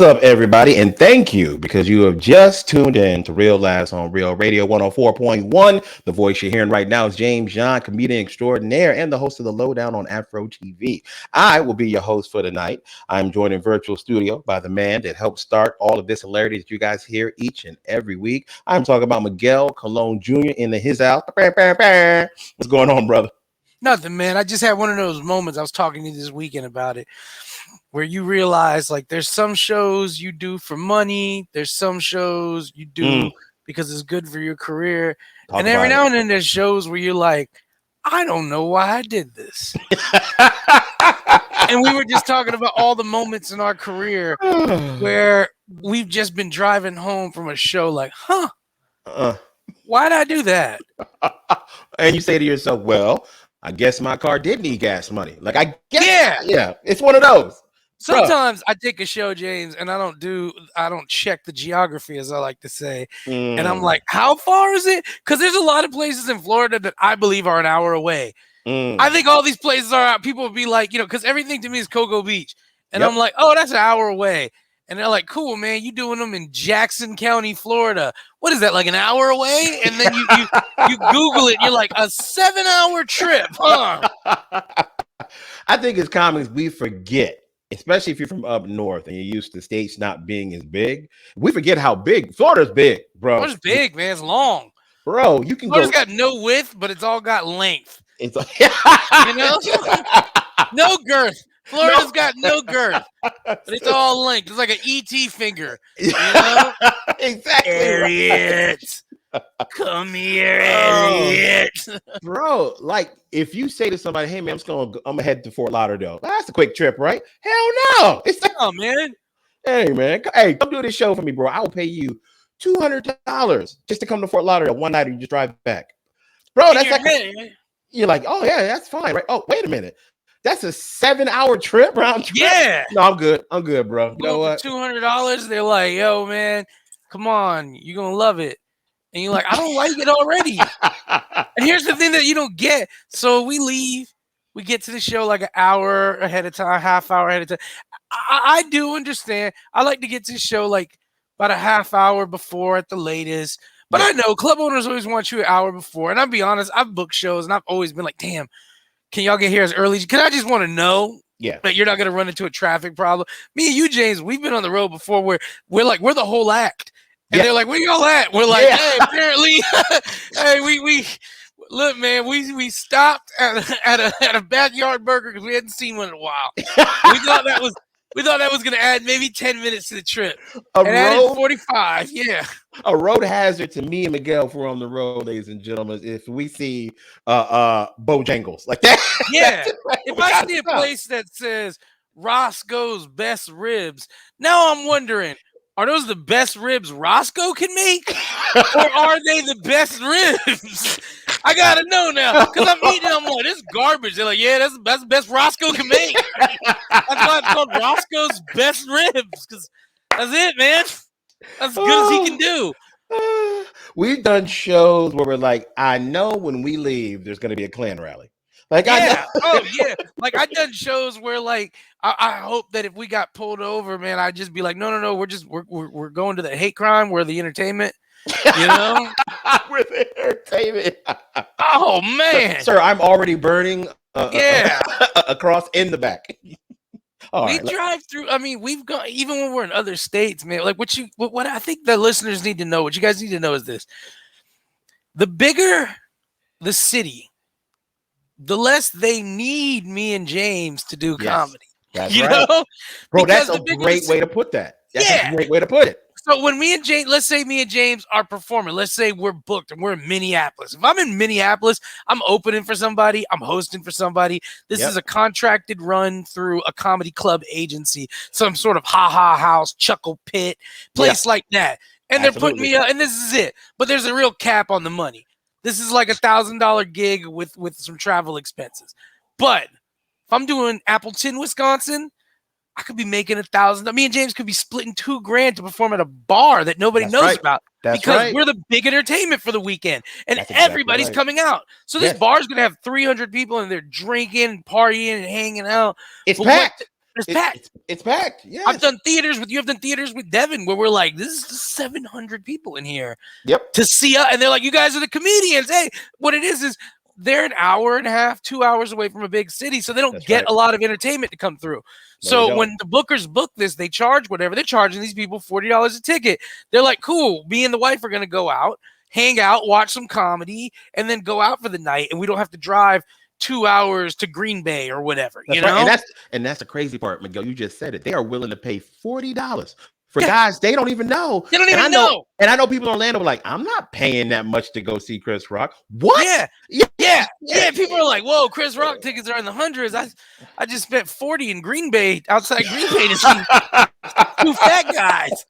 What's up, everybody? And thank you because you have just tuned in to Real Laughs on Real Radio 104.1. The voice you're hearing right now is James John, comedian extraordinaire and the host of the Lowdown on Afro TV. I will be your host for tonight. I'm joined in virtual studio by the man that helped start all of this hilarity that you guys hear each and every week. I'm talking about Miguel Colon Jr. in his house. What's going on, brother? Nothing, man. I just had one of those moments. I was talking to you this weekend about it, where you realize like there's some shows you do for money, there's some shows you do because it's good for your career, and every now and then there's shows where you're like, I don't know why I did this. And we were just talking about all the moments in our career where we've just been driving home from a show like, why'd I do that? And you say to yourself, well, I guess my car did need gas money. Like, I guess, yeah, it's one of those. Sometimes I take a show, James, and I don't check the geography, as I like to say. And I'm like, how far is it? Because there's a lot of places in Florida that I believe are an hour away. I think all these places are out. People would be like, because everything to me is Cocoa Beach. And I'm like, oh, that's an hour away. And they're like, cool, man, you doing them in Jackson County, Florida. What is that, like an hour away? And then you Google it, and you're like, a 7-hour trip, huh? I think as comics, we forget, especially if you're from up north and you're used to states not being as big. We forget how big. Florida's big, bro. Florida's big, man. It's long. Bro, you can Florida's got no width, but it's all got length. It's like, no girth. Florida's got no girth, but it's all linked. It's like an ET finger, Exactly. Elliot, come here, Elliot. Bro, like if you say to somebody, "Hey man, I'm gonna head to Fort Lauderdale," that's a quick trip, right? Hell no! It's like, oh man, hey man, hey, come do this show for me, bro. I will pay you $200 just to come to Fort Lauderdale one night and you just drive back, bro. That's like you're like, oh yeah, that's fine, right? Oh, wait a minute. That's a 7-hour trip round trip. Yeah. No, I'm good, bro. You know what? $200. They're like, yo, man, come on, you're gonna love it. And you're like, I don't like it already. And here's the thing that you don't get. So we leave, we get to the show like an hour ahead of time, half hour ahead of time. I do understand. I like to get to the show like about a half hour before at the latest. But I know club owners always want you an hour before. And I'll be honest, I've booked shows and I've always been like, damn, can y'all get here as early? Because I just want to know that you're not going to run into a traffic problem. Me and you, James, we've been on the road before where we're the whole act. And they're like, where y'all at? We're like, hey, apparently, hey, we look, man, we stopped at a backyard burger because we hadn't seen one in a while. We thought that was going to add maybe 10 minutes to the trip. Added 45, yeah. A road hazard to me and Miguel if we're on the road, ladies and gentlemen, if we see Bojangles like that. Yeah. If I see a place that says Roscoe's Best Ribs, now I'm wondering, are those the best ribs Roscoe can make? Or are they the best ribs? I gotta know now. Because I'm eating them, I'm like, this is garbage. They're like, yeah, that's the best Roscoe can make. That's why it's called Roscoe's Best Ribs. Because that's it, man. That's as good as he can do. We've done shows where we're like, I know when we leave, there's going to be a Klan rally. Like, yeah. Oh, yeah. Like, I've done shows where, like, I hope that if we got pulled over, man, I'd just be like, no, we're going to the hate crime. We're the entertainment. You know? We're the entertainment. Oh, man. Sir, I'm already burning across in the back. Drive through. I mean, we've got, even when we're in other states, man, like what I think the listeners need to know, what you guys need to know is this: the bigger the city, the less they need me and James to do comedy. That's right. Know? Bro, that's a great way to put that. That's a great way to put it. So when me and James, let's say me and James are performing, let's say we're booked and we're in Minneapolis. If I'm in Minneapolis, I'm opening for somebody, I'm hosting for somebody. This is a contracted run through a comedy club agency, some sort of ha-ha house, chuckle pit, place like that. And they're putting me up, and this is it. But there's a real cap on the money. This is like $1,000 gig with some travel expenses. But if I'm doing Appleton, Wisconsin, I could be making $1,000. Me and James could be splitting $2,000 to perform at a bar that nobody knows about because we're the big entertainment for the weekend, and everybody's coming out. So this bar is gonna have 300 people, and they're drinking, and partying, and hanging out. It's packed. It's packed. It's packed. Yes. I've done theaters with Devin where we're like, this is 700 people in here. Yep. To see us, and they're like, you guys are the comedians. Hey, what it is they're an hour and a half, 2 hours away from a big city, so they don't get a lot of entertainment to come through. So when the bookers book this, they charge whatever. They're charging these people $40 a ticket. They're like, cool, me and the wife are going to go out, hang out, watch some comedy, and then go out for the night, and we don't have to drive 2 hours to Green Bay or whatever. That's you know? Right. And that's the crazy part, Miguel. You just said it. They are willing to pay $40 for guys they don't even know. They don't even know. And I know people in Orlando are like, I'm not paying that much to go see Chris Rock. What? Yeah. People are like, whoa, Chris Rock tickets are in the hundreds. I just spent 40 in Green Bay, outside Green Bay, to see two fat guys.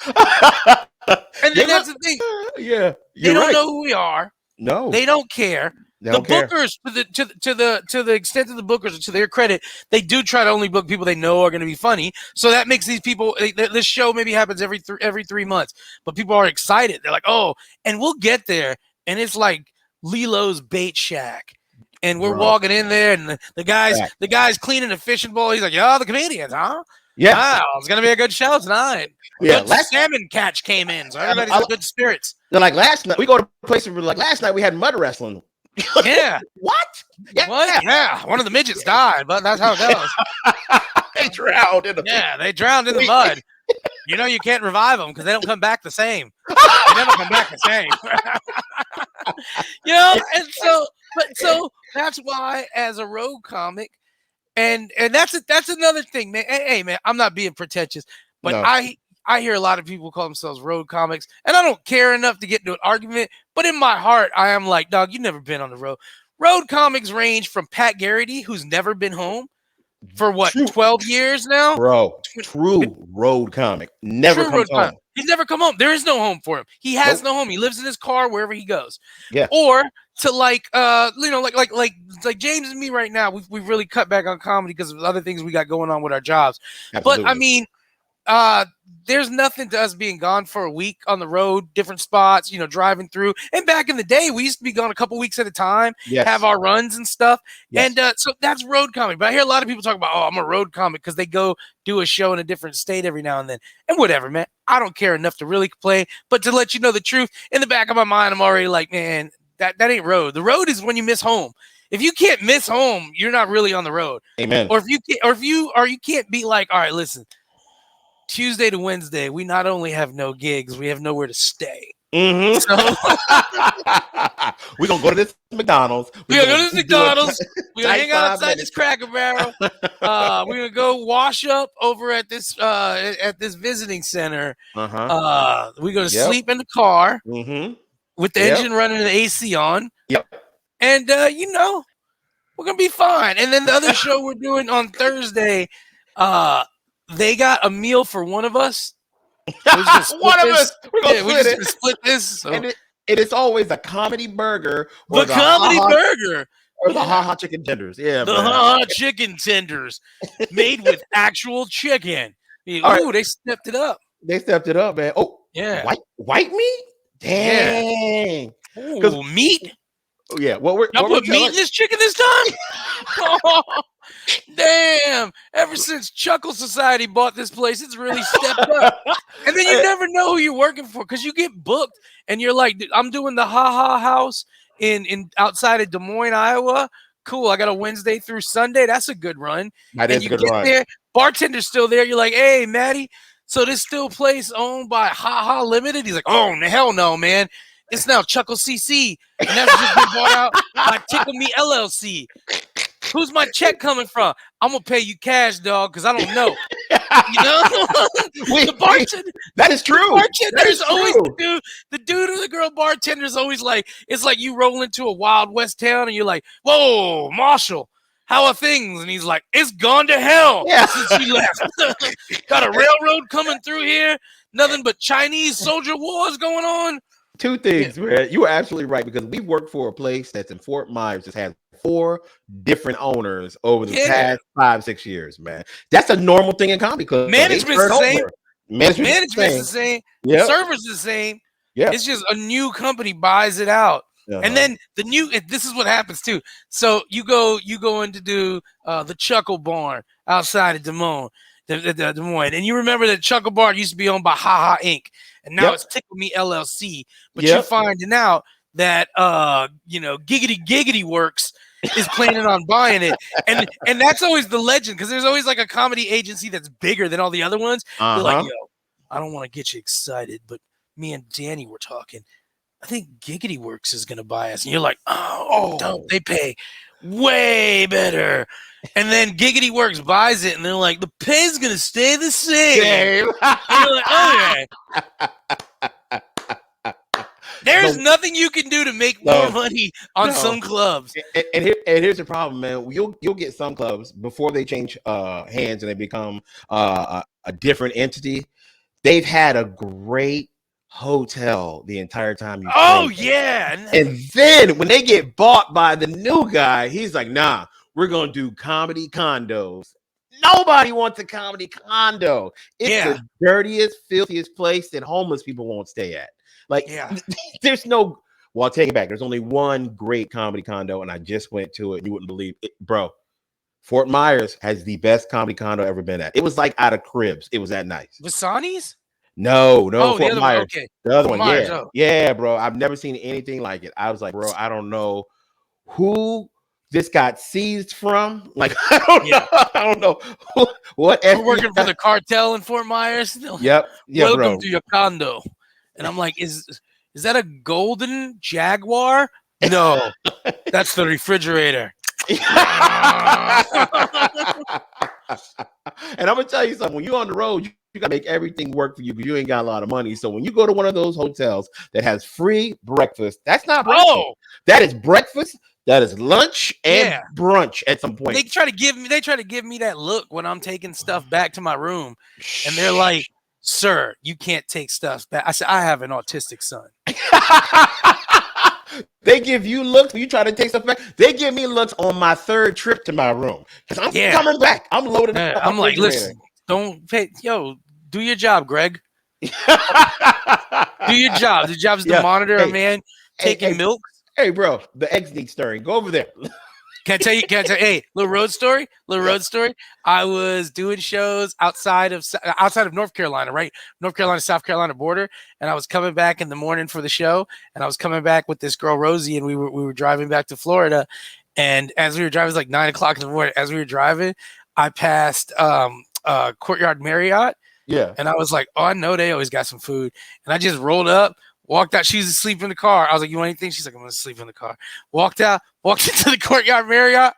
And then that's the thing. Yeah. They don't know who we are. No. They don't care. The bookers, to the extent of the bookers, to their credit, they do try to only book people they know are going to be funny. So that makes these people. This show maybe happens every 3 months, but people are excited. They're like, oh, and we'll get there, and it's like Lilo's Bait Shack, and we're walking in there, and the guy's cleaning a fishing bowl. He's like, "Yo, the comedians, huh? Yeah, wow, it's gonna be a good show tonight. Yeah, good salmon catch came in, so everybody's in good spirits." They're like, last night we go to places where like last night we had mud wrestling. Yeah. What? What? Yeah. One of the midgets died, but that's how it goes. They drowned in the they drowned in the mud. You know, you can't revive them because they don't come back the same. They never come back the same. You know, and so that's why, as a road comic, and that's another thing, man. Hey, man, I'm not being pretentious, but no. I hear a lot of people call themselves road comics, and I don't care enough to get into an argument. But in my heart, I am like, dog, you've never been on the road. Road comics range from Pat Garrity, who's never been home for 12 years now? Bro, true road comic. Never comes home. He's never come home. There is no home for him. He has no home. He lives in his car wherever he goes. Yeah. Or to like James and me right now, we've really cut back on comedy because of other things we got going on with our jobs. Absolutely. But I mean, there's nothing to us being gone for a week on the road, different spots, driving through. And back in the day, we used to be gone a couple weeks at a time, have our runs and stuff. Yes. And so that's road comic. But I hear a lot of people talk about, oh, I'm a road comic because they go do a show in a different state every now and then. And whatever, man. I don't care enough to really complain. But to let you know the truth, in the back of my mind, I'm already like, man, that ain't road. The road is when you miss home. If you can't miss home, you're not really on the road. Amen. Or you can't be like, all right, listen. Tuesday to Wednesday, we not only have no gigs, we have nowhere to stay. Mm-hmm. So we're gonna go to this McDonald's. We're gonna go to this McDonald's. We're gonna hang out outside this Cracker Barrel. We're gonna go wash up over at this visiting center. We're gonna sleep in the car with the engine running and the AC on. Yep. And we're gonna be fine. And then the other show we're doing on Thursday, they got a meal for one of us. One of us. We're gonna split this. So. And it is always a comedy burger. Or the comedy burger. Or the ha-ha chicken tenders. Yeah, the ha-ha chicken tenders made with actual chicken. Ooh, right. They stepped it up. They stepped it up, man. Oh, yeah. White meat? Dang. Yeah. Ooh, meat? Oh, yeah. Y'all put meat in this chicken this time? Oh, damn. Ever since Chuckle Society bought this place, it's really stepped up. And then you never know who you're working for because you get booked and you're like, I'm doing the Ha-Ha House in outside of Des Moines, Iowa. Cool. I got a Wednesday through Sunday. That's a good run. That is a good run. There, bartender's still there. You're like, hey, Maddie, so this still place owned by Ha-Ha Limited? He's like, oh, hell no, man. It's now Chuckle CC, and that's just been bought out by Tickle Me LLC. Who's my check coming from? I'm gonna pay you cash, dog, because I don't know. The bartender. That is true. The bartender's always the dude or the girl bartender's always like, it's like you roll into a Wild West town and you're like, whoa, Marshall, how are things? And he's like, it's gone to hell since you left. Got a railroad coming through here. Nothing but Chinese soldier wars going on. Two things, man. You were absolutely right because we worked for a place that's in Fort Myers that has 4 different owners over the past 5-6 years, man. That's a normal thing in comedy clubs. Management's the same. Management's the same. Yep. Server's the same. Yeah. It's just a new company buys it out. And then this is what happens too. So you go in to do the Chuckle Barn outside of Des Moines. the Des Moines. And you remember that Chuckle Bar used to be owned by Ha Ha Inc. And now Yep. it's Tickle Me LLC. But Yep. you're finding out that Giggity Giggity Works is planning on buying it. And that's always the legend, because there's always like a comedy agency that's bigger than all the other ones. They're like, yo, I don't want to get you excited, but me and Danny were talking. I think Giggity Works is gonna buy us. And you're like, don't they pay way better? And then Giggity Works buys it, and they're like, the pay's gonna stay the same. And you're like, okay. There's nothing you can do to make more money on some clubs. And here's the problem, man. You'll get some clubs before they change hands and they become a different entity. They've had a great hotel the entire time. Yeah. And then when they get bought by the new guy, he's like, nah, we're gonna do comedy condos. Nobody wants a comedy condo. It's the dirtiest, filthiest place that homeless people won't stay at. Like, there's no, well, I'll take it back. There's only one great comedy condo, and I just went to it. You wouldn't believe it, bro. Fort Myers has the best comedy condo I've ever been at. It was like out of Cribs. It was that nice. Vasani's? No, Fort Myers. Okay. The other one, yeah, bro. I've never seen anything like it. I was like, bro, I don't know who this got seized from. Like, I don't know what. We're working for the cartel in Fort Myers. Yep. Welcome to your condo. And I'm like, is that a golden Jaguar? No, that's the refrigerator. And I'm gonna tell you something. When you're on the road, you gotta make everything work for you because you ain't got a lot of money. So when you go to one of those hotels that has free breakfast, that's not breakfast. That is breakfast. That is lunch and brunch at some point. They try to give me that look when I'm taking stuff back to my room, and they're like, sir, you can't take stuff back. I said, I have an autistic son. They give you looks when you try to take stuff back. They give me looks on my third trip to my room because I'm coming back. I'm loaded up. I'm like, listen, don't pay. Yo, do your job, Greg. Do your job. The job's to monitor a man taking milk. Hey, bro, the eggs need stirring. Go over there. Can I tell you? Hey, little road story. I was doing shows outside of North Carolina, right? North Carolina, South Carolina border. And I was coming back in the morning for the show. And I was coming back with this girl, Rosie, and we were driving back to Florida. And as we were driving, it was like 9:00 in the morning. As we were driving, I passed Courtyard Marriott. Yeah. And I was like, oh, I know they always got some food. And I just rolled up. Walked out. She was asleep in the car. I was like, you want anything? She's like, I'm going to sleep in the car. Walked out. Walked into the Courtyard Marriott.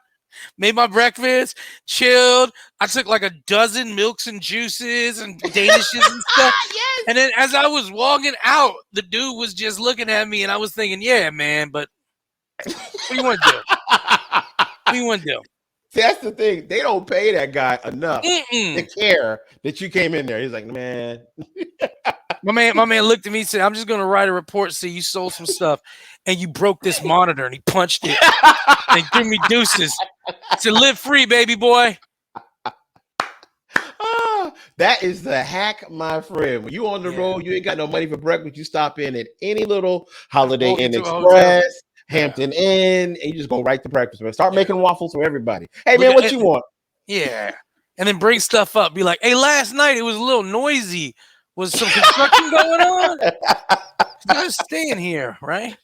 Made my breakfast. Chilled. I took like a dozen milks and juices and danishes and stuff. Yes. And then as I was walking out, the dude was just looking at me. And I was thinking, yeah, man, but what do you want to do? What do you want to do? See, that's the thing. They don't pay that guy enough to care that you came in there. He's like, man. My man looked at me and said, I'm just going to write a report, say you sold some stuff and you broke this monitor. And he punched it and threw me deuces. I said, live free, baby boy. That is the hack, my friend. When you on the road, you ain't got no money for breakfast. You stop in at any little Holiday Inn Express, Hampton Inn, and you just go right to breakfast, man. Start making waffles for everybody. Hey, man, what you want? Yeah. And then bring stuff up. Be like, hey, last night it was a little noisy. Was some construction going on? I was staying here, right?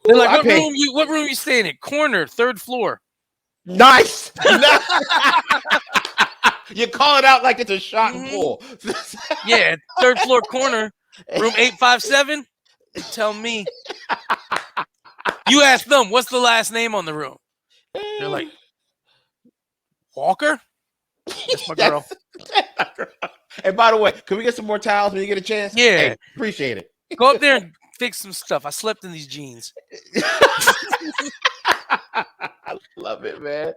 They're like, what room you staying in? Corner, third floor. Nice. You call it out like it's a shot and pull. Yeah, third floor corner, room 857. Tell me. You ask them, what's the last name on the room? They're like, Walker? That's my girl. And by the way, can we get some more towels when you get a chance? Yeah. Hey, appreciate it. Go up there and fix some stuff. I slept in these jeans. I love it, man.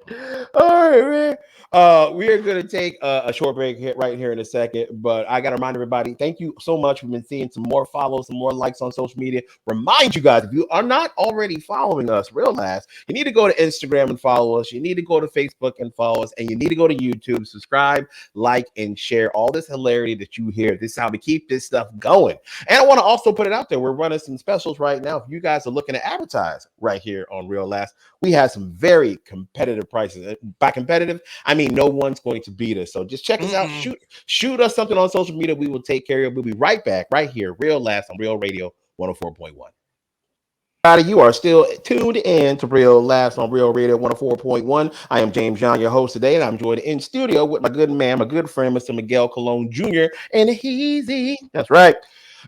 All right, man. We are going to take a short break right here in a second, but I got to remind everybody, thank you so much. We've been seeing some more follows, some more likes on social media. Remind you guys, if you are not already following us, real last, you need to go to Instagram and follow us. You need to go to Facebook and follow us, and you need to go to YouTube, subscribe, like, and share all this hilarity that you hear. This is how we keep this stuff going. And I want to also put it out there. We're running some specials right now. If you guys are looking to advertise right here on Real Last, we have some very very competitive prices. By competitive, I mean no one's going to beat us. So just check us out. Shoot us something on social media. We will take care of it. We'll be right back right here, Real Last on Real Radio 104.1. You are still tuned in to Real Laughs on Real Radio 104.1. I am James John, your host today, and I'm joined in studio with my good man, my good friend, Mr. Miguel Colon Jr. and Heezy. That's right.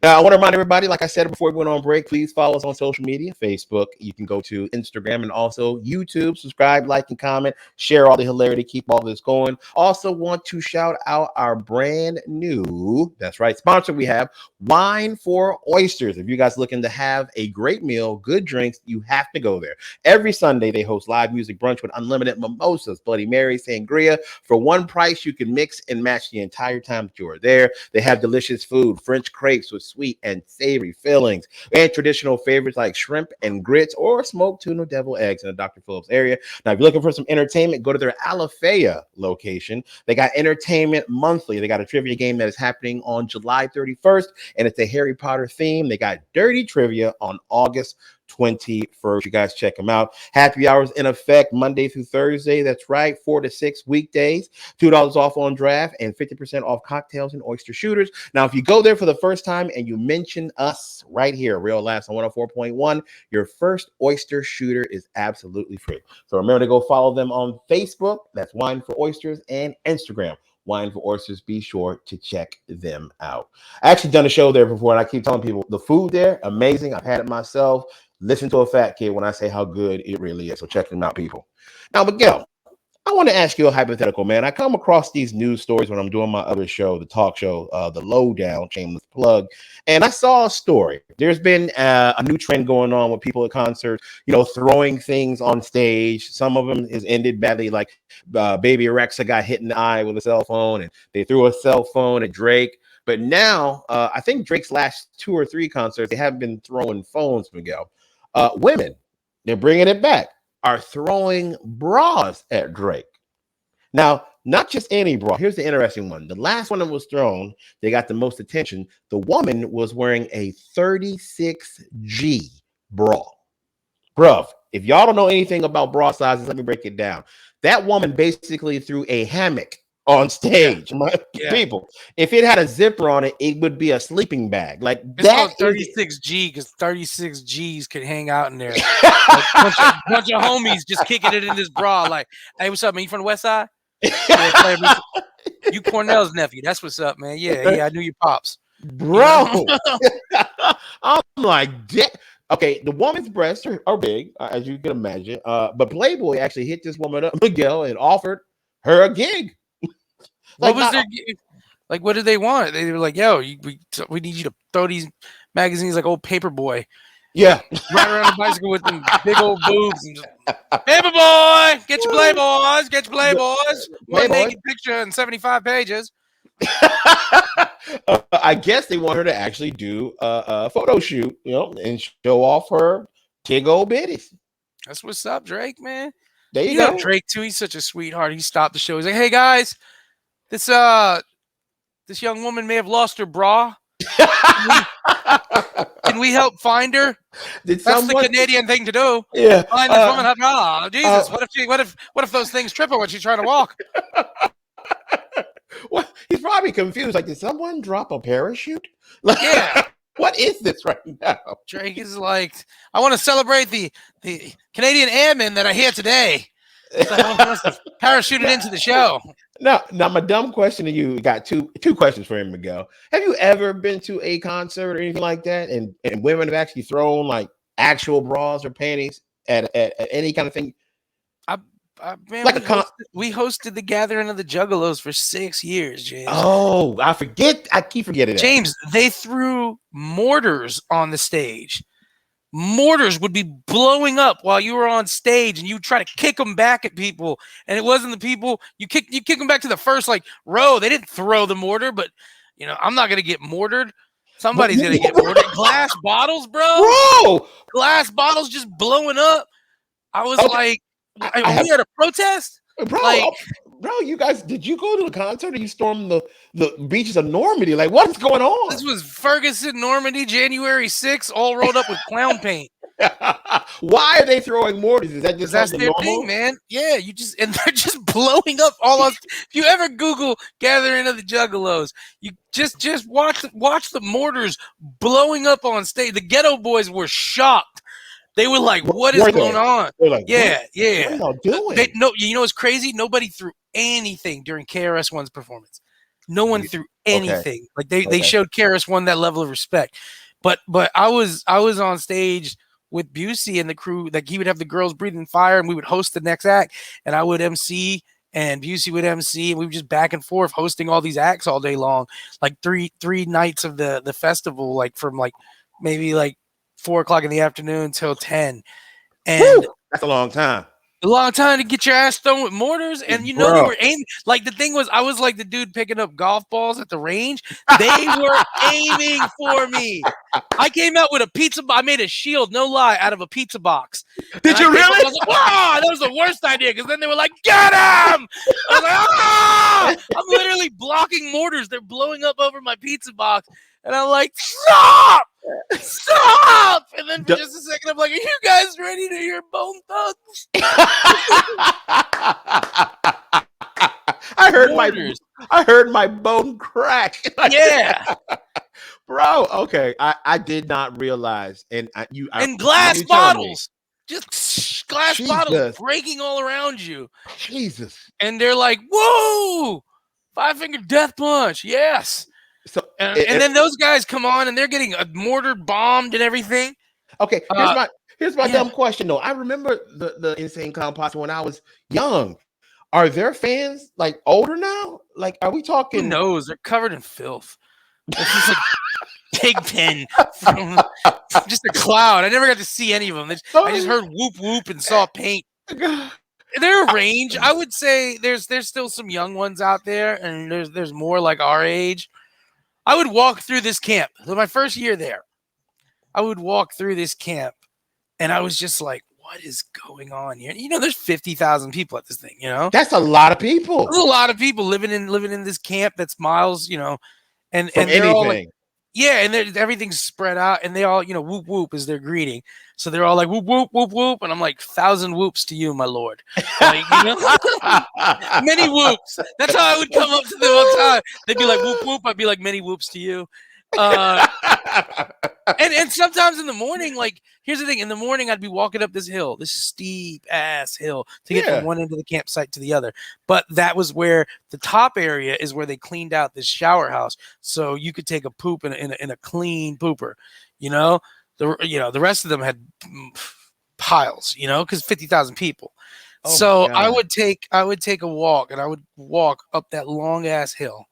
Now, I want to remind everybody, like I said before we went on break, please follow us on social media, Facebook. You can go to Instagram and also YouTube. Subscribe, like, and comment. Share all the hilarity. Keep all this going. Also want to shout out our brand new, that's right, sponsor we have, Wine for Oysters. If you guys looking to have a great meal, good drinks, you have to go there. Every Sunday, they host live music brunch with unlimited mimosas, Bloody Mary, sangria. For one price, you can mix and match the entire time that you are there. They have delicious food, French crepes with sweet and savory fillings, and traditional favorites like shrimp and grits or smoked tuna devil eggs in the Dr. Phillips area. Now, if you're looking for some entertainment, go to their Alafaya location. They got entertainment monthly. They got a trivia game that is happening on July 31st, and it's a Harry Potter theme. They got dirty trivia on August 21st. You guys check them out. Happy hours in effect Monday through Thursday. That's right. 4 to 6 weekdays. $2 off on draft and 50% off cocktails and oyster shooters. Now, if you go there for the first time and you mention us right here, Real Laughs on 104.1, your first oyster shooter is absolutely free. So remember to go follow them on Facebook. That's Wine for Oysters, and Instagram, Wine for Oysters. Be sure to check them out. I actually done a show there before, and I keep telling people the food there, amazing. I've had it myself. Listen to a fat kid when I say how good it really is. So check them out, people. Now, Miguel, I want to ask you a hypothetical, man. I come across these news stories when I'm doing my other show, the talk show, the Lowdown, shameless plug, and I saw a story. There's been a new trend going on with people at concerts, throwing things on stage. Some of them has ended badly, like Baby Rexa got hit in the eye with a cell phone, and they threw a cell phone at Drake. But now, I think Drake's last 2 or 3 concerts, they haven't been throwing phones, Miguel. Women, they're bringing it back, are throwing bras at Drake. Now, not just any bra. Here's the interesting one. The last one that was thrown, they got the most attention. The woman was wearing a 36G bra. Bruv, if y'all don't know anything about bra sizes, let me break it down. That woman basically threw a hammock on stage. People, if it had a zipper on it, it would be a sleeping bag. Like it's called 36G because 36 G's could hang out in there. Like bunch of homies just kicking it in this bra. Like, hey, what's up, man? You from the West Side? Yeah, you Cornell's nephew. That's what's up, man. Yeah, I knew your pops, bro. I'm like, okay, the woman's breasts are big, as you can imagine. But Playboy actually hit this woman up, Miguel, and offered her a gig. What was their, like? What did they want? They were like, "Yo, we need you to throw these magazines like old Paperboy." Yeah, ride around the bicycle with them big old boobs and just, Paperboy, get your Playboys, get your Playboys. One naked picture and 75 pages. I guess they want her to actually do a photo shoot, and show off her tig old bitties. That's what's up, Drake, man. There you go. Drake too. He's such a sweetheart. He stopped the show. He's like, "Hey guys, this young woman may have lost her bra. Can we help find her? That's the Canadian thing to do. Yeah, find this woman her bra. Jesus, what if those things trip her when she's trying to walk?" Well, he's probably confused. Like, did someone drop a parachute? Like, yeah. What is this right now? Drake is like, I want to celebrate the Canadian airmen that are here today. So I want us to parachute it into the show. Now, my dumb question to you, got two questions for him, Miguel. Have you ever been to a concert or anything like that, and women have actually thrown like actual bras or panties at any kind of thing? Man, we hosted the gathering of the Juggalos for 6 years, James. Oh, I keep forgetting that. James, they threw mortars on the stage. Mortars would be blowing up while you were on stage, and you try to kick them back at people, and it wasn't the people you kick them back to the first row. They didn't throw the mortar, but I'm not gonna get mortared. Somebody's gonna get mortared. Glass bottles, bro. Glass bottles just blowing up. I was like, are we at a protest? Bro, you guys, did you go to the concert or you stormed the beaches of Normandy? Like, what's going on? This was Ferguson, Normandy, January 6th, all rolled up with clown paint. Why are they throwing mortars? Is that just That's something their normal? thing, man. Yeah, and they're just blowing up all us. If you ever Google gathering of the Juggalos, you just watch the mortars blowing up on stage. The Ghetto Boys were shocked. They were like, "What is Were going they? on?" They're like, Yeah, what? yeah. What are y'all doing? No, you know what's crazy? Nobody threw anything during KRS-One's performance. No one threw Okay. anything. Like they showed KRS-One that level of respect. But I was on stage with Busey and the crew. Like he would have the girls breathing fire, and we would host the next act, and I would MC. And Busey would MC, and we were just back and forth hosting all these acts all day long, like three nights of the festival, like from like maybe like 4 o'clock in the afternoon till 10. And Woo! That's a long time. a long time to get your ass thrown with mortars, and you know they were aiming. Like the thing was, I was like the dude picking up golf balls at the range. They were aiming for me. I came out with a pizza. I made a shield, no lie, out of a pizza box. Did you really? I was like, wow, that was the worst idea because then they were like, get him! I was like, ah! I'm literally blocking mortars. They're blowing up over my pizza box, and I'm like, stop! Stop! And then for just a second, I'm like, are you guys ready to hear Bone Thugs? I heard my bone crack. Yeah. Bro, okay. I did not realize. And glass bottles. Just glass bottles Jesus. breaking all around you. Jesus. And they're like, whoa! 5-finger death punch. Yes. So and then those guys come on and they're getting mortar bombed and everything. Okay, here's my dumb question though. I remember the Insane Clown Posse when I was young. Are their fans like older now? Like, are we talking? Who knows? They're covered in filth. It's just like Pigpen from just a cloud. I never got to see any of them. I just heard whoop whoop and saw paint. They're a range. I would say there's still some young ones out there, and there's more like our age. I would walk through this camp. So my first year there, I would walk through this camp, and I was just like, what is going on here? You know, there's 50,000 people at this thing, you know? That's a lot of people. There's a lot of people living in this camp that's miles, you know, and From they're anything. all like, yeah, and everything's spread out, and they all, you know, whoop whoop is their greeting. So they're all like whoop whoop whoop whoop, and I'm like 1,000 whoops to you, my lord. Like, you know, many whoops. That's how I would come up to them all the time. They'd be like whoop whoop, I'd be like many whoops to you. And sometimes in the morning, like here's the thing: in the morning, I'd be walking up this hill, this steep ass hill, to get from one end of the campsite to the other. But that was where the top area is where they cleaned out this shower house, so you could take a poop in a clean pooper. You know, the rest of them had piles. You know, because 50,000 people. Oh, so I would take a walk, and I would walk up that long ass hill.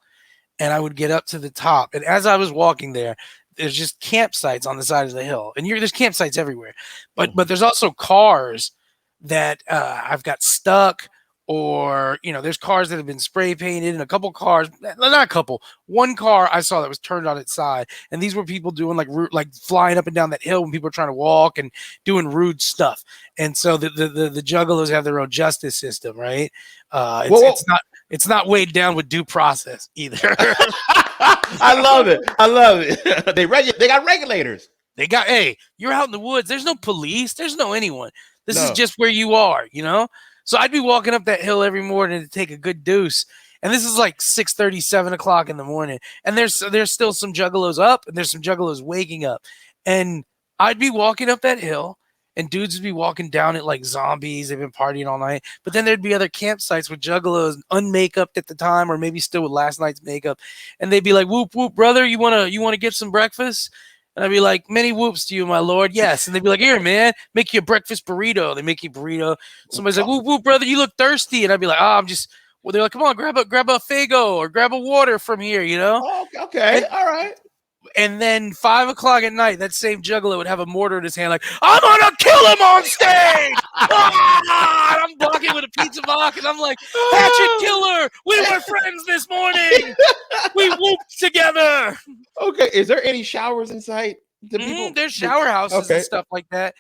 And I would get up to the top. And as I was walking there, there's just campsites on the side of the hill. And there's campsites everywhere. But there's also cars that I've got stuck, or, you know, there's cars that have been spray painted, and a couple cars, not a couple, one car I saw that was turned on its side. And these were people doing like flying up and down that hill when people were trying to walk and doing rude stuff. And so the Juggalos have their own justice system, right? It's not weighed down with due process either. I love it. They got regulators. Hey, you're out in the woods. There's no police. There's no anyone. This is just where you are, you know? So I'd be walking up that hill every morning to take a good deuce. And this is like 6:30, 7 o'clock in the morning. And there's still some Juggalos up, and there's some Juggalos waking up. And I'd be walking up that hill, and dudes would be walking down it like zombies. They've been partying all night. But then there'd be other campsites with Juggalos unmakeuped at the time, or maybe still with last night's makeup. And they'd be like, whoop, whoop, brother, you wanna get some breakfast? And I'd be like, many whoops to you, my lord. Yes. And they'd be like, here, man, make you a breakfast burrito. They make you a burrito. Somebody's like, whoop, whoop, brother, you look thirsty. And I'd be like, they're like, come on, grab a Faygo or grab a water from here, you know? Oh, okay. All right. And then 5 o'clock at night, that same Juggalo would have a mortar in his hand, like, I'm gonna kill him on stage. And I'm blocking with a pizza box, and I'm like, Hatchet Killer, we were friends this morning. We whooped together. Okay, is there any showers in sight? There's shower houses and stuff like that.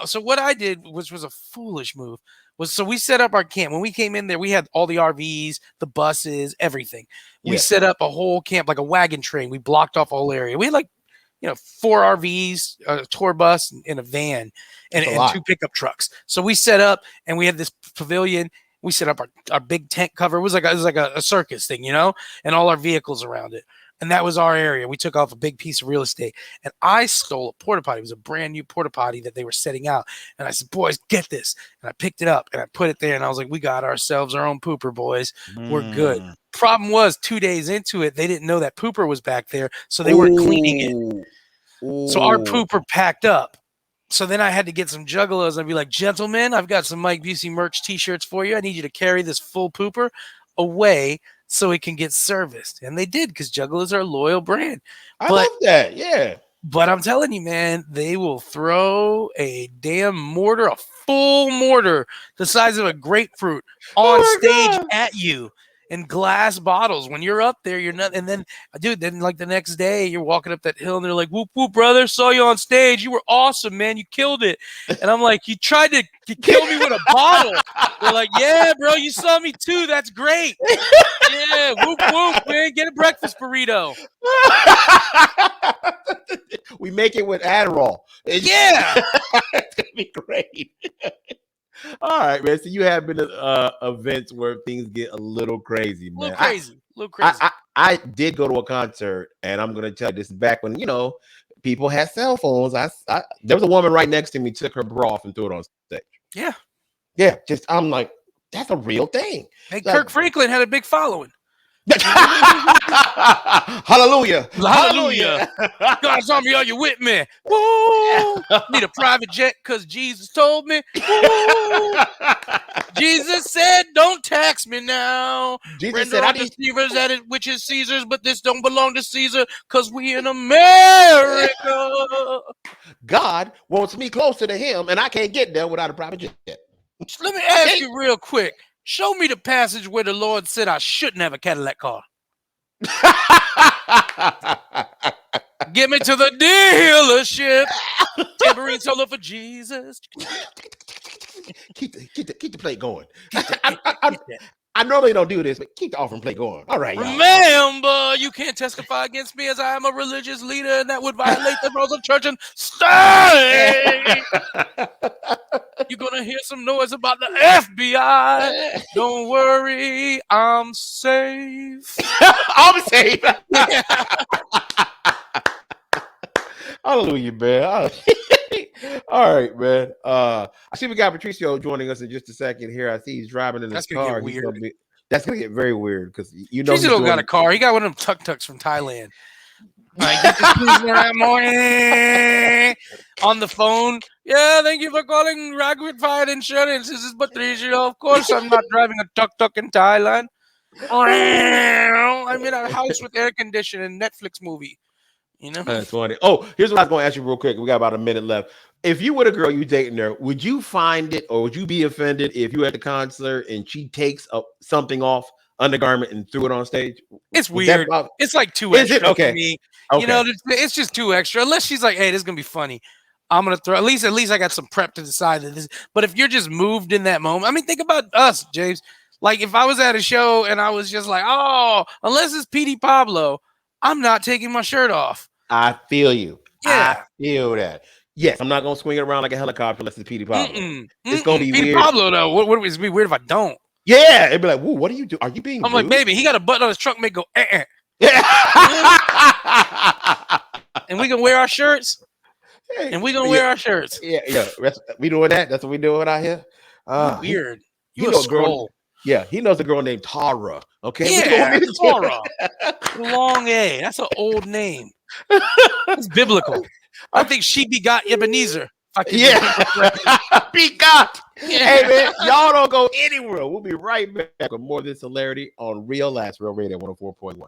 So what I did, which was a foolish move, so we set up our camp. When we came in there, we had all the RVs, the buses, everything. We set up a whole camp, like a wagon train. We blocked off a whole area. We had like 4 RVs, a tour bus, and a van, and 2 pickup trucks. So we set up, and we had this pavilion. We set up our big tent cover. It was like a circus thing, and all our vehicles around it. And that was our area. We took off a big piece of real estate. And I stole a porta potty. It was a brand new porta potty that they were setting out. And I said, boys, get this. And I picked it up and I put it there. And I was like, we got ourselves our own pooper, boys. We're good. Problem was, 2 days into it, they didn't know that pooper was back there. So they weren't cleaning it. So our pooper packed up. So then I had to get some Juggalos and be like, gentlemen, I've got some Mike Busey merch t-shirts for you. I need you to carry this full pooper away so it can get serviced. And they did, because Juggalos are a loyal brand. I love that. Yeah. But I'm telling you, man, they will throw a damn mortar, a full mortar the size of a grapefruit on stage at you in glass bottles. When you're up there, you're not. And then, dude, like the next day, you're walking up that hill and they're like, whoop, whoop, brother, saw you on stage. You were awesome, man. You killed it. And I'm like, you tried to kill me with a bottle. They're like, yeah, bro, you saw me too. That's great. Yeah, whoop, whoop, man. Get a breakfast burrito. We make it with Adderall. Yeah. It's going to be great. All right, man. So you have been at events where things get a little crazy, man. A little crazy. I did go to a concert, and I'm going to tell you, this is back when, people had cell phones. There was a woman right next to me, took her bra off and threw it on stage. Yeah. Yeah. I'm like, that's a real thing. Hey, Kirk Franklin had a big following. Hallelujah. Hallelujah. God's army, are you with me? Woo! Need a private jet because Jesus told me. Woo! Jesus said, don't tax me now. Jesus said, I need deceivers at it, which is Caesar's, but this don't belong to Caesar because we in America. God wants me closer to him, and I can't get there without a private jet. Let me ask you real quick. Show me the passage where the Lord said I shouldn't have a Cadillac car. Get me to the dealership. Tambourine solo for Jesus. Keep the plate going. I normally don't do this, but keep the offering plate going. All right, remember, you can't testify against me as I am a religious leader, and that would violate the rules of church and state. You're gonna hear some noise about the FBI. Don't worry, I'm safe. I'm safe. Hallelujah, man. All right, man. I see we got Patricio joining us in just a second here. I see he's driving in his car. That's gonna get very weird because Patricio don't got a car. He got one of them tuk-tuks from Thailand. On the phone. Yeah, thank you for calling Ragwit Fire Insurance. This is Patricio. Of course, I'm not driving a tuk-tuk in Thailand. I'm in a house with air conditioning, Netflix movie. That's funny. Oh, here's what I was going to ask you real quick. We got about a minute left. If you were the girl you dating her, would you find it or would you be offended if you were at the concert and she takes something off undergarment and threw it on stage? It's weird. It's like too extra. Is it? Okay. For me. Okay. It's just too extra. Unless she's like, hey, this is going to be funny. I'm going to throw, at least I got some prep to decide that this. But if you're just moved in that moment, I mean, think about us, James. Like if I was at a show and I was just like, oh, unless it's P.D. Pablo, I'm not taking my shirt off. I feel you. Yeah. I feel that. Yes, I'm not going to swing it around like a helicopter unless it's P.D. Pablo. It's going to be P.D. weird. Pablo, though, what is be weird if I don't? Yeah. It'd be like, whoa, what are you doing? Are you being I'm rude? like, baby, he got a button on his trunk, make go, Yeah. And we can wear our shirts. And we going to wear our shirts. Yeah. We doing that? That's what we doing out here? Weird. You know a girl. Yeah, he knows a girl named Tara. Okay. Yeah, Tara. Long A. That's an old name. It's biblical. I think she begot Ebenezer. Begot. Yeah. Hey, man, y'all don't go anywhere. We'll be right back with more of this hilarity on Real Last Real Radio 104.1.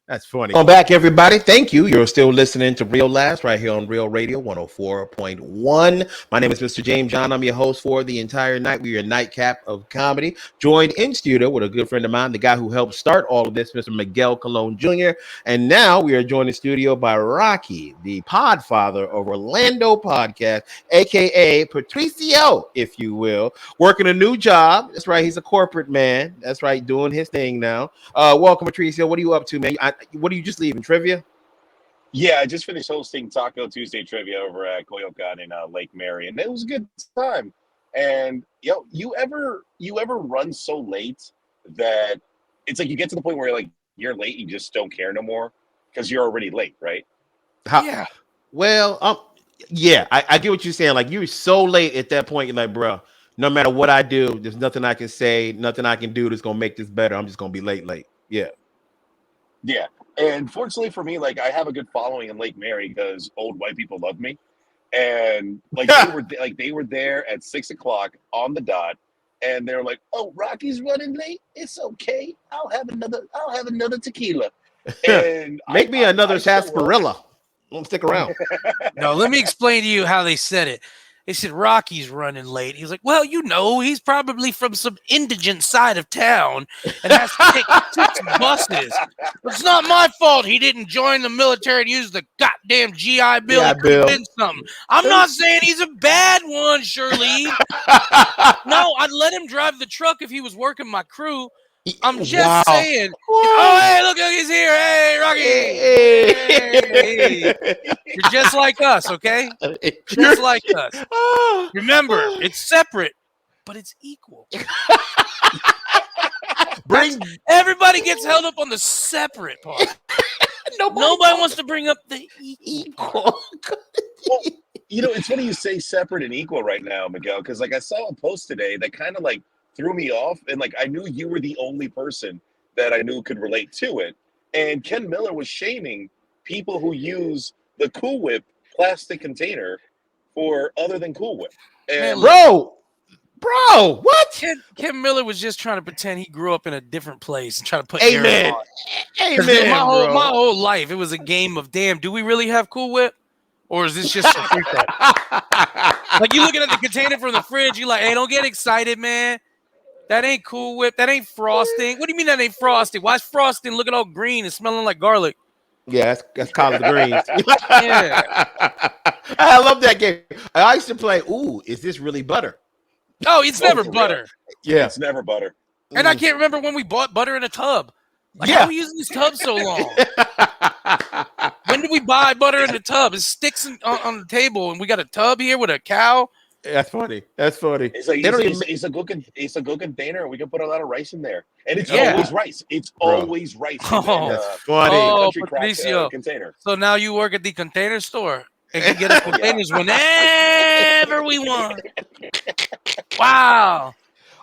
That's funny. Welcome back, everybody. Thank you. You're still listening to Real Last right here on Real Radio 104.1. My name is Mr. James John. I'm your host for the entire night. We're your nightcap of comedy. Joined in studio with a good friend of mine, the guy who helped start all of this, Mr. Miguel Colon Jr. And now we are joined in studio by Rocky, the podfather of Orlando Podcast, a.k.a. Patricio, if you will, working a new job. That's right. He's a corporate man. That's right. Doing his thing now. Welcome, Patricio. What are you up to, man? What are you just leaving? Trivia? Yeah, I just finished hosting Taco Tuesday trivia over at Coyoacan in Lake Mary, and it was a good time. And you ever run so late that it's like you get to the point where like you're late, you just don't care no more because you're already late, right? How, Yeah. well, yeah, I get what you're saying. Like you're so late at that point, you're like, bro, no matter what I do, there's nothing I can say, nothing I can do that's gonna make this better. I'm just gonna be late. Yeah. Yeah. And fortunately for me, like I have a good following in Lake Mary because old white people love me. And like they were there at 6 o'clock on the dot, and they're like, "Oh, Rocky's running late. It's okay. I'll have another tequila." And Make me another I show up. sarsaparilla. Don't stick around. No, let me explain to you how they said it. They said Rocky's running late. He's like, well, he's probably from some indigent side of town and has to take 6 buses. It's not my fault he didn't join the military and use the goddamn GI Bill. Yeah, He could have Bill. been something. I'm not saying he's a bad one, Shirley. No, I'd let him drive the truck if he was working my crew. I'm just saying. Oh, hey, look, he's here. Hey, Rocky. Hey. You're just like us, okay? Just like us. Remember, it's separate, but it's equal. Everybody gets held up on the separate part. Nobody wants to bring up the equal. Well, it's funny you say separate and equal right now, Miguel, because like I saw a post today that kind of like threw me off, and like I knew you were the only person that I knew could relate to it. And Ken Miller was shaming people who use the Cool Whip plastic container for other than Cool Whip. And Man, bro, what? Ken Miller was just trying to pretend he grew up in a different place and try to put Amen. Amen. My whole life, it was a game of, damn, do we really have Cool Whip? Or is this just a free throw? Like you looking at the container from the fridge, you like, hey, don't get excited, man. That ain't Cool Whip. That ain't frosting. What do you mean that ain't frosting? Why is frosting looking all green and smelling like garlic? Yeah, that's collard greens. Yeah. I love that game. I used to play. Ooh, is this really butter? Oh, it's never butter. Yeah, it's never butter. And I can't remember when we bought butter in a tub. Like, how are we using this tub so long? When did we buy butter in a tub? It sticks on the table, and we got a tub here with a cow. That's funny. It's like it's a good container. We can put a lot of rice in there, and it's always rice. It's always rice. That's funny. Oh, Patricio. Container. So now you work at the container store and can get us containers whenever we want. Wow.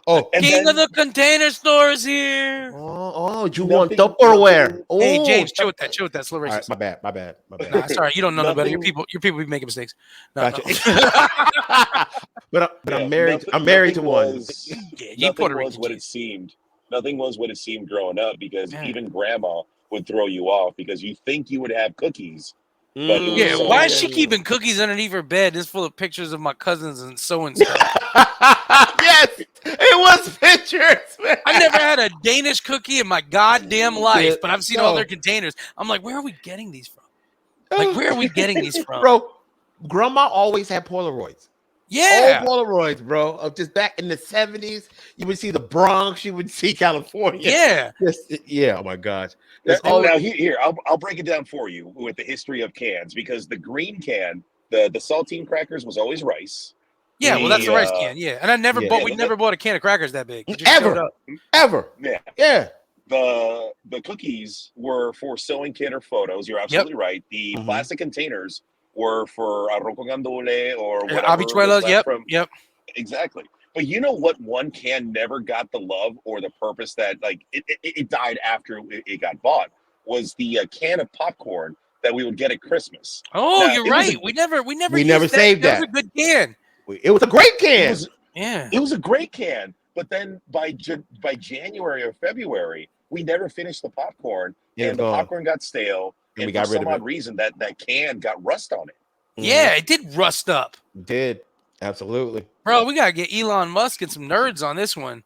Oh, King of the container stores here. Oh, you want Tupperware? Oh. Hey, James, chill with that. Slow racist. Right, my bad. Nah, sorry, you don't know no better. Your people be making mistakes. No, gotcha. No. but I'm married. I'm married to one. Nothing was what it seemed. Nothing was what it seemed growing up because even grandma would throw you off because you think you would have cookies. But why is she keeping cookies underneath her bed? It's full of pictures of my cousins and so and so. Yes, it was pictures. Man. I never had a Danish cookie in my goddamn life, but I've seen all their containers. I'm like, where are we getting these from? Like, where are we getting these from? Bro, grandma always had Polaroids. Yeah. All Polaroids, bro. Of just back in the 70s. You would see the Bronx. You would see California. Yeah. Yeah. Oh, my gosh. Now, here, I'll break it down for you with the history of cans because the green can, the saltine crackers was always rice. Yeah, well, that's the rice can. Yeah. And we never bought a can of crackers that big. Ever. Yeah. The cookies were for sewing kit or photos. You're absolutely right. The plastic containers were for arroz con gandules or whatever. Habichuelas, yep. Exactly. But you know what one can never got the love or the purpose that like it died after it got bought was the can of popcorn that we would get at Christmas. Oh, you're right. We never saved that. That was a good can. It was a great can. It was a great can. But then by January or February, we never finished the popcorn, and the popcorn got stale. And we got rid of it. For some odd reason, that can got rust on it. Yeah, it did rust up. It did. Absolutely. Bro, we got to get Elon Musk and some nerds on this one.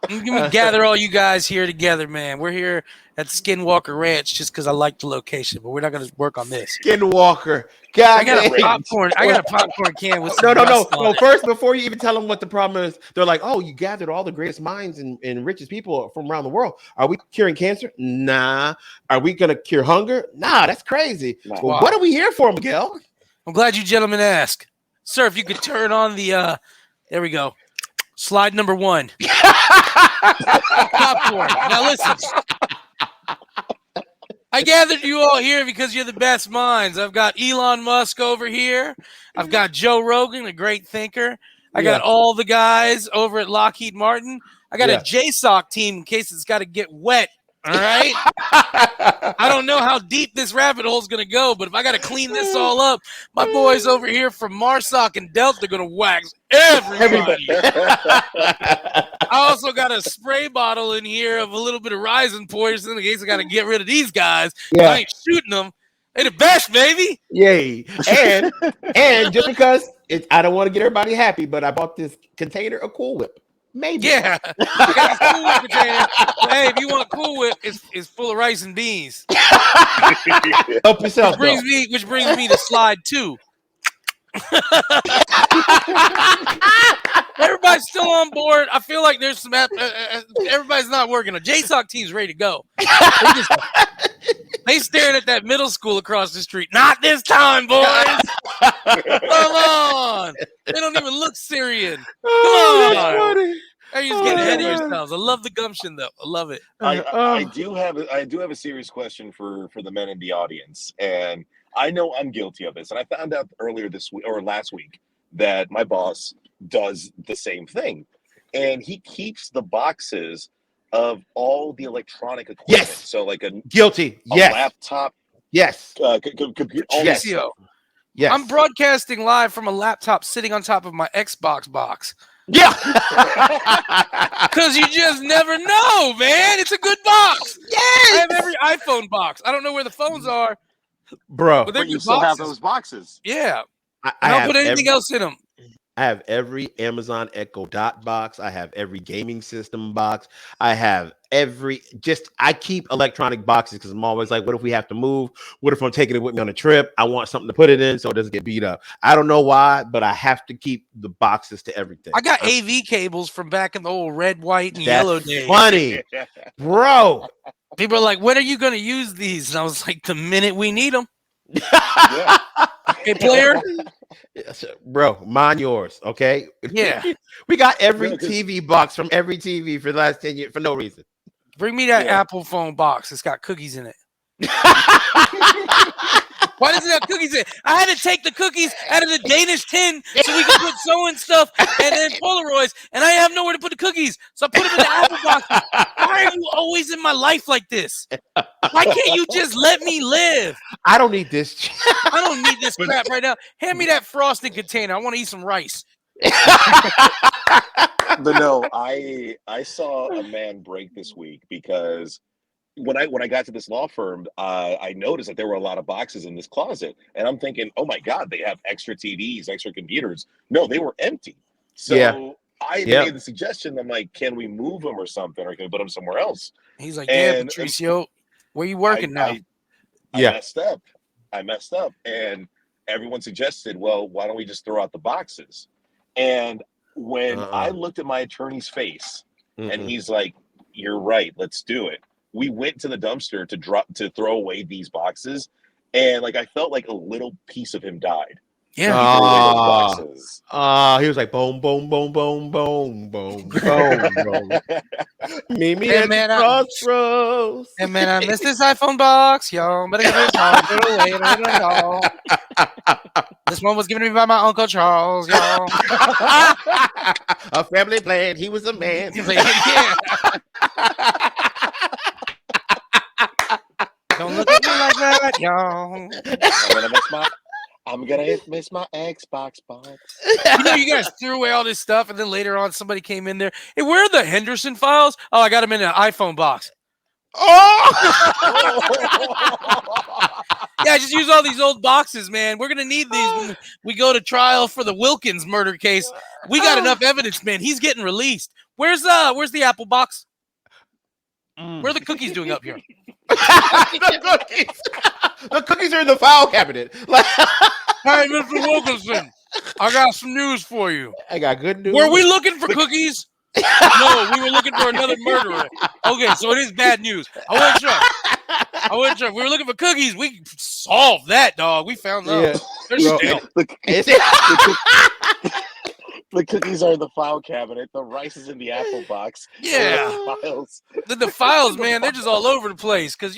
I'm gonna gather all you guys here together, man. We're here at Skinwalker Ranch just because I like the location, but we're not gonna work on this. Skinwalker. God I got a damn. popcorn. I got a popcorn can with some No. rust on it. First, before you even tell them what the problem is, they're like, "Oh, you gathered all the greatest minds and richest people from around the world. Are we curing cancer? Nah. Are we gonna cure hunger? Nah. That's crazy. Nah. Well, Wow. what are we here for, Miguel? I'm glad you gentlemen asked. Sir, if you could turn on the there we go. Slide number 1. Popcorn. Now listen. I gathered you all here because you're the best minds. I've got Elon Musk over here. I've got Joe Rogan, a great thinker. I got all the guys over at Lockheed Martin. I got a JSOC team in case it's got to get wet. All right. I don't know how deep this rabbit hole is going to go, but if I got to clean this all up, my boys over here from MARSOC and Delta are going to wax everybody. I also got a spray bottle in here of a little bit of rising poison in case I got to get rid of these guys. Yeah. I ain't shooting them. They the best, baby. Yay. And just because I don't want to get everybody happy, but I bought this container of Cool Whip. Maybe. Yeah. I got a Cool Whip container. But hey, if you want Cool Whip, it's full of rice and beans. Help yourself. Which brings me to slide 2. Everybody's still on board. I feel like there's some everybody's not working. A JSOC team's ready to go. They staring at that middle school across the street. Not this time, boys. Come on. They don't even look Syrian. Come on. Hey, you're just getting ahead of yourselves. I love the gumption, though. I love it. I do have a serious question for the men in the audience, and I know I'm guilty of this. And I found out earlier this week or last week that my boss does the same thing, and he keeps the boxes of all the electronic equipment. Yes. So like a laptop. Yes. Computer. Yes. Yes. I'm broadcasting live from a laptop sitting on top of my Xbox box. Yeah. Because you just never know, man. It's a good box. Yes. I have every iPhone box. I don't know where the phones are. Bro. But you still have those boxes. Yeah. I don't put anything else in them. I have every Amazon Echo Dot box. I have every gaming system box. I have I keep electronic boxes because I'm always like, what if we have to move? What if I'm taking it with me on a trip? I want something to put it in so it doesn't get beat up. I don't know why, but I have to keep the boxes to everything. I got AV cables from back in the old red, white, and yellow days. Funny, bro. People are like, when are you going to use these? And I was like, the minute we need them. Hey, player. Bro, mine yours, okay? Yeah. We got every TV box from every TV for the last 10 years for no reason. Bring me that Apple phone box. It's got cookies in it. Why does it have cookies in it? I had to take the cookies out of the Danish tin so we could put sewing stuff and then Polaroids, and I have nowhere to put the cookies. So I put them in the Apple box. Why are you always in my life like this? Why can't you just let me live? I don't need this. I don't need this crap right now. Hand me that frosting container. I want to eat some rice. But no, I saw a man break this week because when I got to this law firm, I noticed that there were a lot of boxes in this closet, and I'm thinking, oh my God, they have extra TVs, extra computers. No, they were empty. So I made the suggestion. I'm like, can we move them or something, or can we put them somewhere else? He's like, yeah, Patricio, where you working now? I messed up, and everyone suggested, well, why don't we just throw out the boxes? And when I looked at my attorney's face, and he's like, you're right, let's do it. We went to the dumpster to throw away these boxes, and like I felt like a little piece of him died. Yeah. He was like boom, boom, boom, boom, boom, boom, boom, boom. Meet me at the crossroads. Hey man, I missed this iPhone box, yo. Better get this away. This one was given to me by my Uncle Charles, yo. A family plan. He was a man. Don't look at me like that, yo. I'm gonna miss my Xbox box. You know, you guys threw away all this stuff, and then later on, somebody came in there. Hey, where are the Henderson files? Oh, I got them in an iPhone box. Oh! Yeah, just use all these old boxes, man. We're gonna need these when we go to trial for the Wilkins murder case. We got enough evidence, man. He's getting released. Where's the apple box? Where are the cookies doing up here? The cookies are in the file cabinet. Like, Hey, Mr. Wilkinson, I got some news for you. I got good news. Were we looking for cookies? No, we were looking for another murderer. Okay, so it is bad news. I wasn't sure. We were looking for cookies. We solved that, dog. We found those. Yeah. They're Bro, still. The cookies are in the file cabinet. The rice is in the apple box. Yeah. The files. The files, man, they're just all over the place because,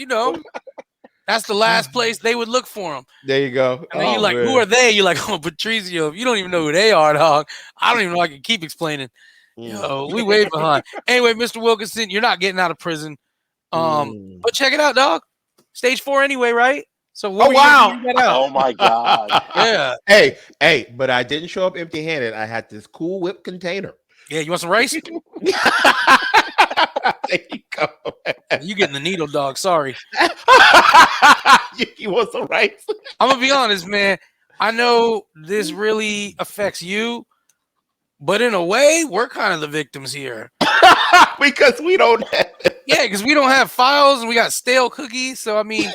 that's the last place they would look for them. There you go. And then you're like, who are they? You're like, oh, Patricio. You don't even know who they are, dog. I don't even know I can keep explaining. Yo, we way behind. Anyway, Mr. Wilkinson, you're not getting out of prison. But check it out, dog. Stage 4 anyway, right? So what wow. Oh my God. Yeah. Hey, but I didn't show up empty-handed. I had this Cool Whip container. Yeah, you want some rice? There you go. You getting the needle, dog. Sorry. You want some rice? I'm gonna be honest, man. I know this really affects you, but in a way, we're kind of the victims here. Because we don't have because we don't have files and we got stale cookies. So I mean,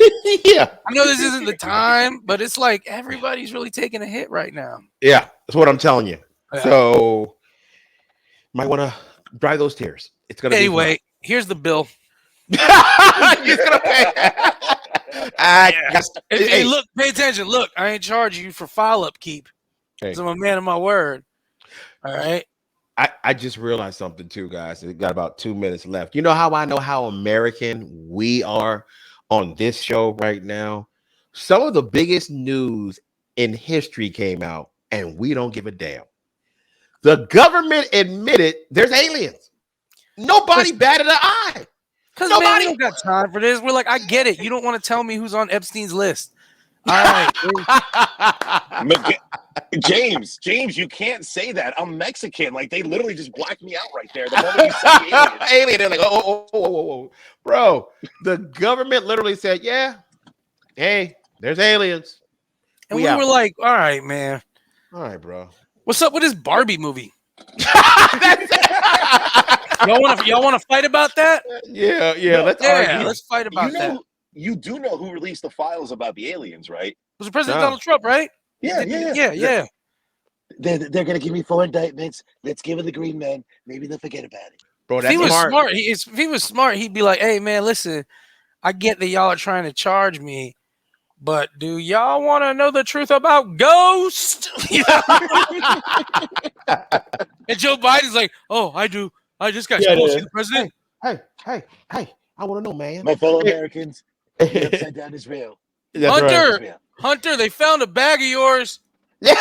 yeah. I know this isn't the time, but it's like everybody's really taking a hit right now. Yeah, that's what I'm telling you. Yeah. So might want to dry those tears. It's gonna Anyway, here's the bill. He's gonna pay. Hey, look, pay attention. Look, I ain't charge you for file upkeep. Hey. I'm a man of my word. All right. I just realized something too, guys. We got about 2 minutes left. You know how I know how American we are on this show right now? Some of the biggest news in history came out, and we don't give a damn. The government admitted there's aliens. Nobody batted an eye. Because man, we don't got time for this. We're like, I get it. You don't want to tell me who's on Epstein's list. All right. James, you can't say that. I'm Mexican. Like, they literally just blacked me out right there. The moment you said alien, they're like, oh. Bro, the government literally said, yeah, hey, there's aliens. And we were like, all right, man. All right, bro. What's up with this Barbie movie? Y'all want to fight about that? Yeah. No, Let's argue. Let's fight about that. You do know who released the files about the aliens, right? It was President Donald Trump, right? Yeah. They're gonna give me 4 indictments. Let's give it the green man. Maybe they'll forget about it. Bro, if he was smart, if he was smart, he'd be like, "Hey, man, listen, I get that y'all are trying to charge me, but do y'all want to know the truth about ghosts?" And Joe Biden's like, "Oh, I do. I just got bullshit, the president." Hey, I want to know, man. My fellow Americans, the upside down is real. Hunter, they found a bag of yours. Hey,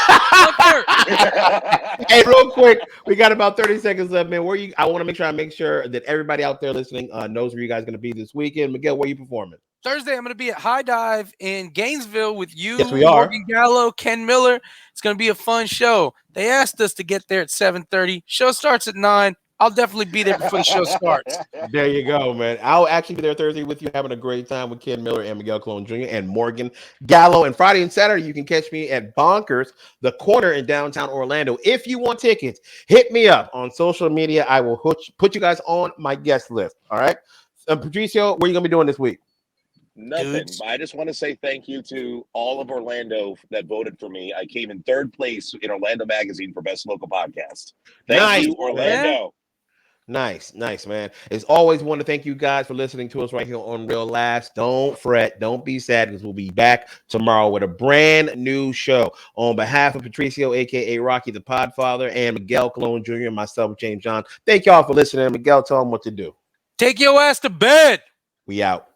real quick, we got about 30 seconds left, man. I want to make sure that everybody out there listening knows where you guys are going to be this weekend. Miguel, where are you performing? Thursday, I'm going to be at High Dive in Gainesville with you, yes, we are. Morgan Gallo, Ken Miller. It's going to be a fun show. They asked us to get there at 7:30. Show starts at 9. I'll definitely be there before the show starts. There you go, man. I'll actually be there Thursday with you, having a great time with Ken Miller and Miguel Colon Jr. and Morgan Gallo. And Friday and Saturday, you can catch me at Bonkers, the corner in downtown Orlando. If you want tickets, hit me up on social media. I will put you guys on my guest list. All right. Patricio, what are you going to be doing this week? Nothing. Dudes. I just want to say thank you to all of Orlando that voted for me. I came in 3rd place in Orlando Magazine for Best Local Podcast. Thank you, Orlando. Man. Nice, man. As always, want to thank you guys for listening to us right here on Real Laughs. Don't fret, don't be sad, because we'll be back tomorrow with a brand new show. On behalf of Patricio, aka Rocky the Podfather, and Miguel Colon Jr. and myself, James John, thank y'all for listening. Miguel, tell them what to do. Take your ass to bed. We out.